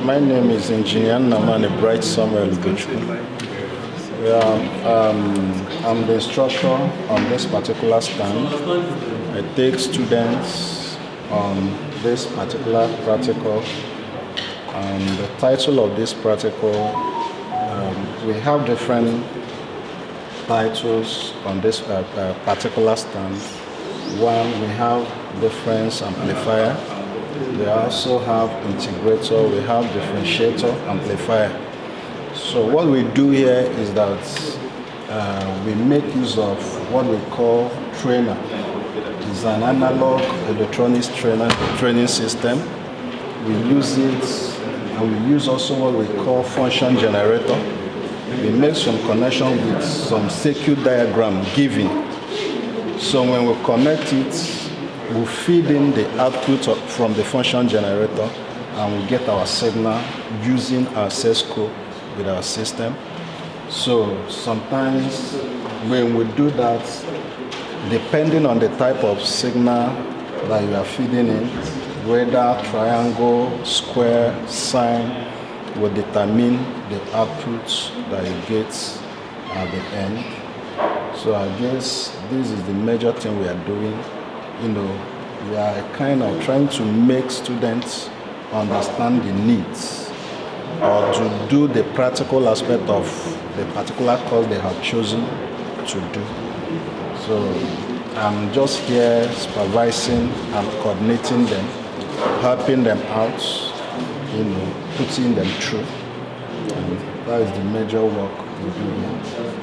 My name is Engineer Nnamani Bright Samuel Ugochukwu. I'm the instructor on this particular stand. I take students on this particular practical. The title of this practical, we have different titles on this particular stand. One, we have difference amplifier. We also have integrator, we have differentiator, amplifier. So what we do here is that we make use of what we call trainer. It's an analog electronics training system. We use it, and we use also what we call function generator. We make some connection with some circuit diagram given. So when we connect it, we feed in the output from the function generator, and we get our signal using our source code with our system. So sometimes when we do that, depending on the type of signal that you are feeding in, whether triangle, square, sine, will determine the output that you get at the end. So I guess this is the major thing we are doing. We are kind of trying to make students understand the needs or to do the practical aspect of the particular course they have chosen to do. So I'm just here supervising and coordinating them, helping them out, putting them through. And that is the major work we do here.